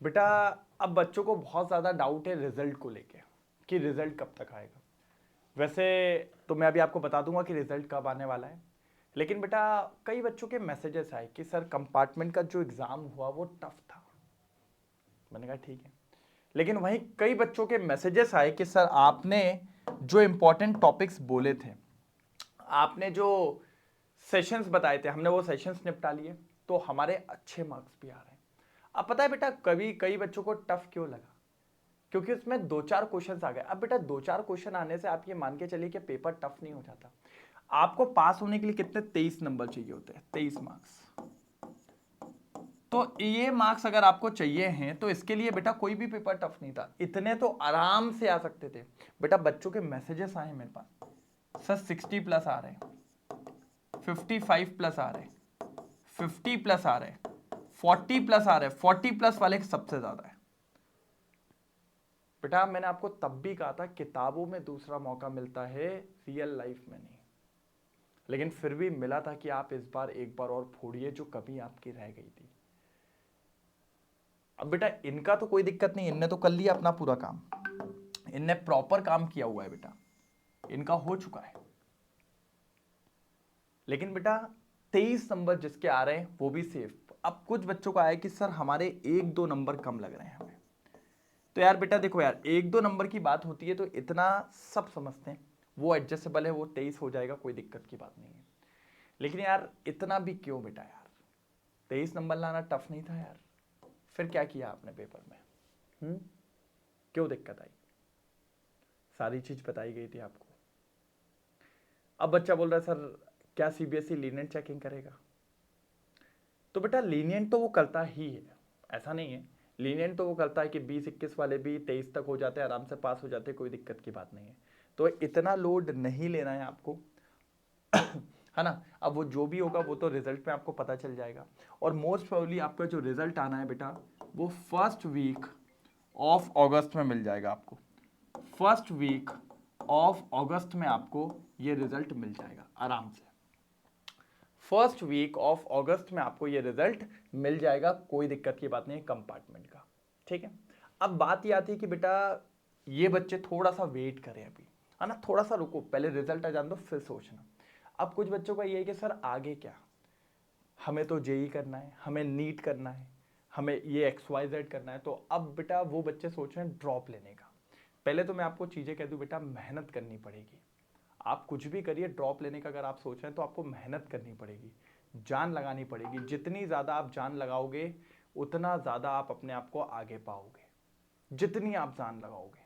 बेटा अब बच्चों को बहुत ज़्यादा डाउट है रिजल्ट को लेके कि रिजल्ट कब तक आएगा। वैसे तो मैं अभी आपको बता दूंगा कि रिजल्ट कब आने वाला है, लेकिन बेटा कई बच्चों के मैसेजेस आए कि सर कंपार्टमेंट का जो एग्ज़ाम हुआ वो टफ था। मैंने कहा ठीक है, लेकिन वहीं कई बच्चों के मैसेजेस आए कि सर आपने जो इंपॉर्टेंट टॉपिक्स बोले थे, आपने जो सेशंस बताए थे, हमने वो सेशंस निपटा लिए, तो हमारे अच्छे मार्क्स भी आ रहे हैं। अब पता है बेटा कभी कई बच्चों को टफ क्यों लगा, क्योंकि उसमें दो चार क्वेश्चंस आ गए। अब बेटा दो चार क्वेश्चन आने से आप ये मान के चलिए कि पेपर टफ नहीं हो जाता। आपको पास होने के लिए कितने 23 नंबर चाहिए होते हैं, 23 मार्क्स। तो ये मार्क्स अगर आपको चाहिए हैं तो इसके लिए बेटा कोई भी पेपर टफ नहीं था, इतने तो आराम से आ सकते थे। बेटा बच्चों के मैसेजेस आए मेरे पास, सर 60 प्लस आ रहे हैं, 55 प्लस आ रहे हैं, 50 प्लस आ रहे हैं, 40 प्लस आ रहे हैं, 40 प्लस वाले सबसे ज्यादा है। बेटा मैंने आपको तब भी कहा था किताबों में दूसरा मौका मिलता है, रियल लाइफ में नहीं। लेकिन फिर भी मिला था कि आप इस बार एक बार और फोड़िए जो कभी आपकी रह गई थी। अब बेटा इनका तो कोई दिक्कत नहीं, इनने तो कर लिया अपना पूरा काम, इनने प्रॉपर काम किया हुआ है बेटा, इनका हो चुका है। लेकिन बेटा 23 नंबर जिसके आ रहे हैं वो भी सेफ। अब कुछ बच्चों को आया कि सर हमारे एक दो नंबर कम लग रहे हैं हमें। तो यार बेटा देखो यार, एक दो नंबर की बात होती है तो इतना सब समझते हैं, वो एडजस्टेबल है, वो 23 हो जाएगा, कोई दिक्कत की बात नहीं है। लेकिन यार इतना भी क्यों बेटा, यार 23 नंबर लाना टफ नहीं था यार। फिर क्या किया आपने पेपर में? क्यों दिक्कत आई? सारी चीज बताई गई थी आपको। अब बच्चा बोल रहा है सर क्या सीबीएसई लीनियंट चेकिंग करेगा? तो बेटा लीनियंट तो वो करता ही है, ऐसा नहीं है। लीनियंट तो वो करता है कि 20-21 वाले भी 23 तक हो जाते हैं, आराम से पास हो जाते हैं, कोई दिक्कत की बात नहीं है। तो इतना लोड नहीं लेना है आपको है ना। अब वो जो भी होगा वो तो रिजल्ट में आपको पता चल जाएगा। और मोस्ट प्रोबेबली आपका जो रिजल्ट आना है बेटा वो फर्स्ट वीक ऑफ अगस्त में मिल जाएगा आपको। फर्स्ट वीक ऑफ अगस्त में आपको ये रिजल्ट मिल जाएगा आराम से। फर्स्ट वीक ऑफ अगस्त में आपको ये रिजल्ट मिल जाएगा, कोई दिक्कत की बात नहीं है कंपार्टमेंट का। ठीक है। अब बात ये आती है कि बेटा ये बच्चे थोड़ा सा वेट करें अभी, है ना, थोड़ा सा रुको, पहले रिजल्ट आ जाने दो फिर सोचना। अब कुछ बच्चों का ये है कि सर आगे क्या, हमें तो जेई करना है, हमें नीट करना है, हमें ये XYZ करना है। तो अब बेटा वो बच्चे सोच रहे हैं ड्रॉप लेने का। पहले तो मैं आपको चीज़ें कह दूं बेटा, मेहनत करनी पड़ेगी। आप कुछ भी करिए, ड्रॉप लेने का अगर आप सोच रहे हैं तो आपको मेहनत करनी पड़ेगी, जान लगानी पड़ेगी। जितनी ज़्यादा आप जान लगाओगे उतना ज़्यादा आप अपने आप को आगे पाओगे, जितनी आप जान लगाओगे।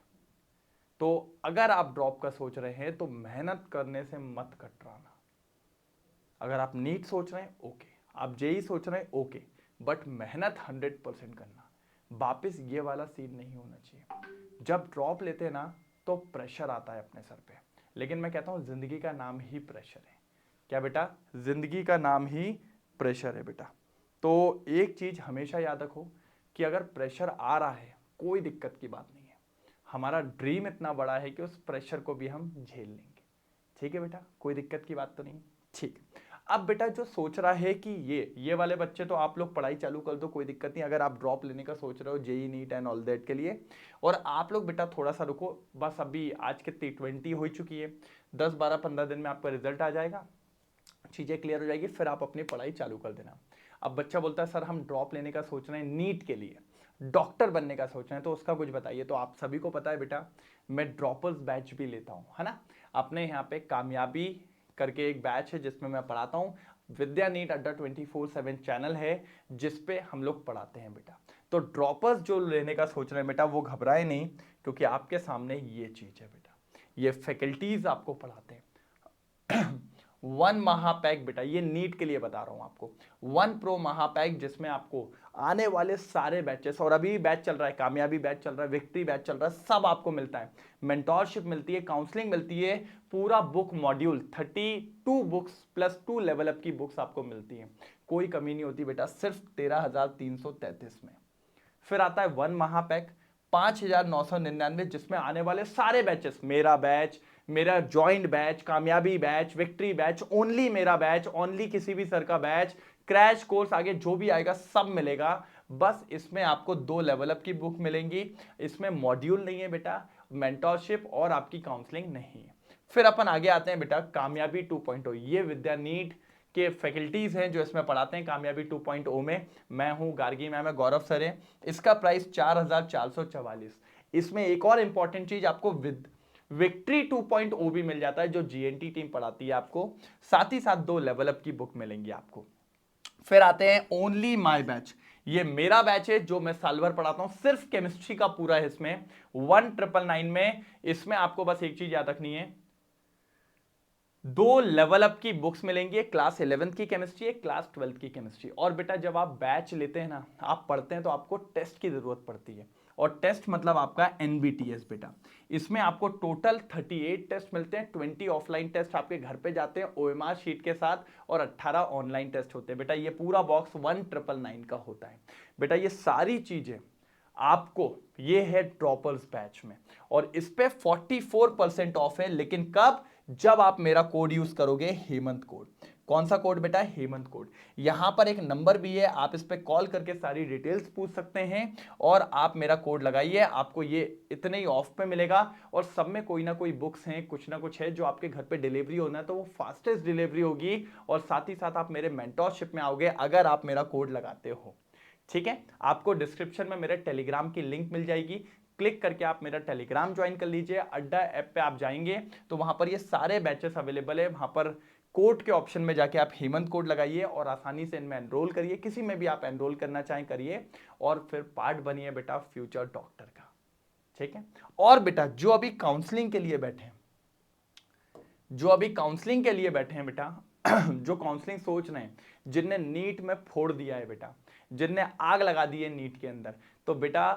तो अगर आप ड्रॉप का सोच रहे हैं तो मेहनत करने से मत कतराना। अगर आप नीट सोच रहे हैं ओके, आप जेई सोच रहे हैं ओके, बट मेहनत 100% करना। वापिस ये वाला सीन नहीं होना चाहिए। जब ड्रॉप लेते हैं ना तो प्रेशर आता है अपने सर पे, लेकिन मैं कहता हूं जिंदगी का नाम ही प्रेशर है। क्या बेटा? जिंदगी का नाम ही प्रेशर है बेटा। तो एक चीज हमेशा याद रखो कि अगर प्रेशर आ रहा है कोई दिक्कत की बात नहीं है, हमारा ड्रीम इतना बड़ा है कि उस प्रेशर को भी हम झेल लेंगे। ठीक है बेटा, कोई दिक्कत की बात तो नहीं। ठीक। अब बेटा जो सोच रहा है कि ये वाले बच्चे तो आप लोग पढ़ाई चालू कर दो, कोई दिक्कत नहीं। अगर आप ड्रॉप लेने का सोच रहे हो JEE NEET and all that के लिए, और आप लोग बेटा थोड़ा सा रुको, बस अभी आज कितनी 20 हो चुकी है, 10-12-15 दिन में आपका रिजल्ट आ जाएगा, चीज़ें क्लियर हो जाएगी, फिर आप अपनी पढ़ाई चालू कर देना। अब बच्चा बोलता है सर हम ड्रॉप लेने का सोच रहे हैं नीट के लिए, डॉक्टर बनने का सोच रहे हैं, तो उसका कुछ बताइए। तो आप सभी को पता है बेटा मैं ड्रॉपर्स बैच भी लेता हूँ, है ना। अपने यहाँ पे कामयाबी करके एक बैच है जिसमें मैं पढ़ाता हूँ, विद्या नीट अड्डा 24/7 चैनल है जिसपे हम लोग पढ़ाते हैं बेटा। तो ड्रॉपर्स जो लेने का सोच रहे हैं बेटा वो घबराए नहीं, क्योंकि आपके सामने ये चीज़ है बेटा, ये फैकल्टीज आपको पढ़ाते हैं। 1 महापैक बेटा, ये नीट के लिए बता रहा हूं आपको, 1 प्रो महापैक जिसमें आपको आने वाले सारे बैचेस, और अभी बैच चल रहा है, कामयाबी बैच चल रहा है, विक्ट्री बैच चल रहा है, सब आपको मिलता है। मेंटोरशिप मिलती है, काउंसलिंग मिलती है, पूरा book module 32 books plus 2 level up की बुक्स आपको मिलती है, कोई कमी नहीं होती बेटा, सिर्फ 13,333 में। फिर आता है 1 महापैक 5,999 जिसमें आने वाले सारे बैचेस, मेरा बैच, मेरा ज्वाइंट बैच, कामयाबी बैच, विक्ट्री बैच, ओनली मेरा बैच, ओनली किसी भी सर का बैच, क्रैश कोर्स, आगे जो भी आएगा सब मिलेगा। बस इसमें आपको 2 लेवल अप की बुक मिलेंगी, इसमें मॉड्यूल नहीं है बेटा, मेंटरशिप और आपकी काउंसलिंग नहीं है। फिर अपन आगे आते हैं बेटा कामयाबी 2.0। ये विद्या नीट के फैकल्टीज हैं जो इसमें पढ़ाते हैं कामयाबी 2.0 में। मैं हूं गार्गी मैम है, गौरव सर है। इसका प्राइस 4444। इसमें एक और इंपॉर्टेंट चीज आपको विक्ट्री 2.0 भी मिल जाता है जो जीएनटी टीम पढ़ाती है आपको, साथ ही साथ 2 लेवल अप की बुक मिलेंगी आपको। फिर आते हैं ओनली माय बैच। ये मेरा बैच है जो मैं साल भर पढ़ाता हूं, सिर्फ केमिस्ट्री का पूरा है इसमें 1999 में। इसमें आपको बस एक चीज याद रखनी है, 2 लेवल अप की बुक्स मिलेंगी, क्लास 11th की केमिस्ट्री है, क्लास 12th की केमिस्ट्री। और बेटा जब आप बैच लेते हैं ना, आप पढ़ते हैं तो आपको टेस्ट की जरूरत पड़ती है, और टेस्ट मतलब आपका एनबीटीएस बेटा। इसमें आपको टोटल 38 टेस्ट मिलते हैं, 20 ऑफलाइन टेस्ट आपके घर पे जाते हैं ओएमआर शीट के साथ, और 18 ऑनलाइन टेस्ट होते हैं बेटा। ये पूरा बॉक्स 1999 का होता है बेटा। ये सारी चीजें आपको, ये है ड्रॉपर्स बैच में, और इस पे 44% ऑफ है। लेकिन कब? जब आप मेरा कोड यूज करोगे, हेमंत कोड। कौन सा कोड बेटा? हेमंत कोड। यहां पर एक नंबर भी है, आप इस पे कॉल करके सारी डिटेल्स पूछ सकते हैं, और आप मेरा कोड लगाइए, आपको ये इतने ही ऑफ पे मिलेगा। और सब में कोई ना कोई बुक्स हैं, कुछ ना कुछ है जो आपके घर पे डिलीवरी होना है, तो वो फास्टेस्ट डिलीवरी होगी। और साथ ही साथ आप मेरे मेंटरशिप में आओगे अगर आप मेरा कोड लगाते हो, ठीक है। आपको डिस्क्रिप्शन में मेरे टेलीग्राम की लिंक मिल जाएगी, क्लिक करके आप मेरा टेलीग्राम ज्वाइन कर लीजिए। अड्डा ऐप पे आप जाएंगे तो वहां पर ये सारे बैचेस अवेलेबल है, वहां पर कोड के ऑप्शन में जाके आप हेमंत कोड लगाइए और आसानी से इनमें एनरोल करिए। किसी में भी आप एनरोल करना चाहें करिए, और फिर पार्ट बनिए बेटा फ्यूचर डॉक्टर का, ठीक है। और बेटा जो अभी काउंसलिंग के लिए बैठे हैं, जो अभी काउंसलिंग के लिए बैठे हैं बेटा, जो काउंसलिंग सोच रहे हैं, जिनने नीट में फोड़ दिया है बेटा, जिनने आग लगा दी है नीट के अंदर, तो बेटा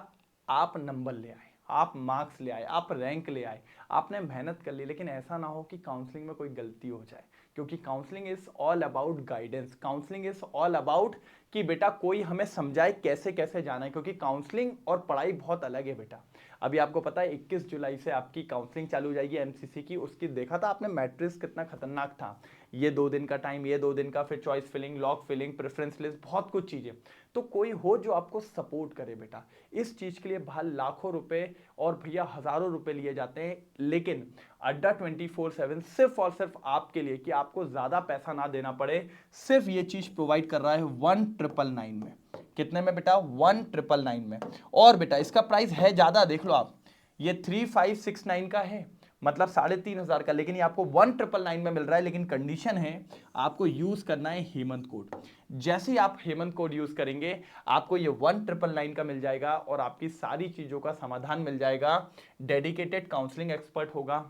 आप नंबर ले आए, आप मार्क्स ले आए, आप रैंक ले आए, आपने मेहनत कर ली। लेकिन ऐसा ना हो कि काउंसलिंग में कोई गलती हो जाए, क्योंकि counselling is all about guidance, counselling is all about कि बेटा कोई हमें समझाए कैसे कैसे जाना है, क्योंकि काउंसलिंग और पढ़ाई बहुत अलग है बेटा। अभी आपको पता है 21 जुलाई से आपकी काउंसलिंग चालू हो जाएगी एमसीसी की। उसकी देखा था आपने मैट्रिक्स कितना खतरनाक था, ये 2 दिन का टाइम, ये 2 दिन का, फिर choice filling, lock filling, preference list, बहुत कुछ चीजें। तो कोई हो जो आपको सपोर्ट करे बेटा, इस चीज के लिए बाहर लाखों रुपए और भैया हजारों रुपए लिए जाते हैं। लेकिन अड्डा 24/7 सिर्फ और सिर्फ आपके लिए, कि आपको ज्यादा पैसा ना देना पड़े, सिर्फ ये चीज प्रोवाइड कर रहा है 1999 में। कितने में बेटा? 1999 में। और बेटा इसका प्राइस है ज्यादा, देख लो आप, ये 3569 का है, मतलब 3500 का, लेकिन ये आपको 1999 में मिल रहा है। लेकिन कंडीशन है, आपको यूज करना है हेमंत कोड। जैसे ही आप हेमंत कोड यूज करेंगे, आपको ये 1999 का मिल जाएगा, और आपकी सारी चीजों का समाधान मिल जाएगा। डेडिकेटेड काउंसलिंग एक्सपर्ट होगा,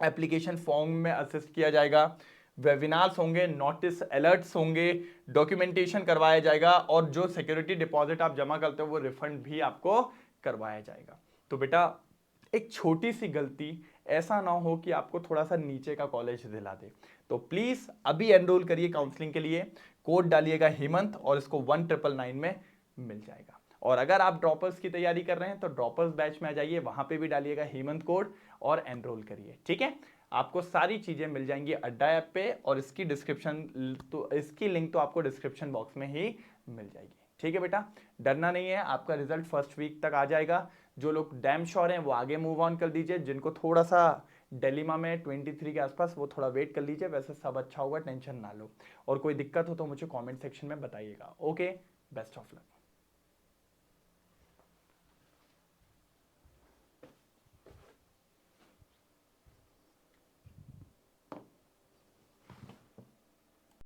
एप्लीकेशन फॉर्म में असिस्ट किया जाएगा, वेबिनार्स होंगे, नोटिस अलर्ट्स होंगे, डॉक्यूमेंटेशन करवाया जाएगा, और जो सिक्योरिटी डिपॉजिट आप जमा करते हो वो रिफंड भी आपको करवाया जाएगा। तो बेटा एक छोटी सी गलती ऐसा ना हो कि आपको थोड़ा सा नीचे का कॉलेज दिला दे, तो प्लीज अभी एनरोल करिए काउंसलिंग के लिए, कोड डालिएगा हेमंत, और इसको 1999 में मिल जाएगा। और अगर आप ड्रॉपर्स की तैयारी कर रहे हैं तो ड्रॉपर्स बैच में आ जाइए, वहां पे भी डालिएगा हेमंत कोड और एनरोल करिए, ठीक है। आपको सारी चीजें मिल जाएंगी अड्डा ऐप पे, और इसकी डिस्क्रिप्शन तो इसकी लिंक तो आपको डिस्क्रिप्शन बॉक्स में ही मिल जाएगी, ठीक है बेटा। डरना नहीं है, आपका रिजल्ट फर्स्ट वीक तक आ जाएगा। जो लोग डैम श्योर हैं वो आगे मूव ऑन कर दीजिए, जिनको थोड़ा सा डिलेमा में 23 के आसपास, वो थोड़ा वेट कर लीजिए। वैसे सब अच्छा होगा, टेंशन ना लो। और कोई दिक्कत हो तो मुझे कमेंट सेक्शन में बताइएगा। Okay, best of luck.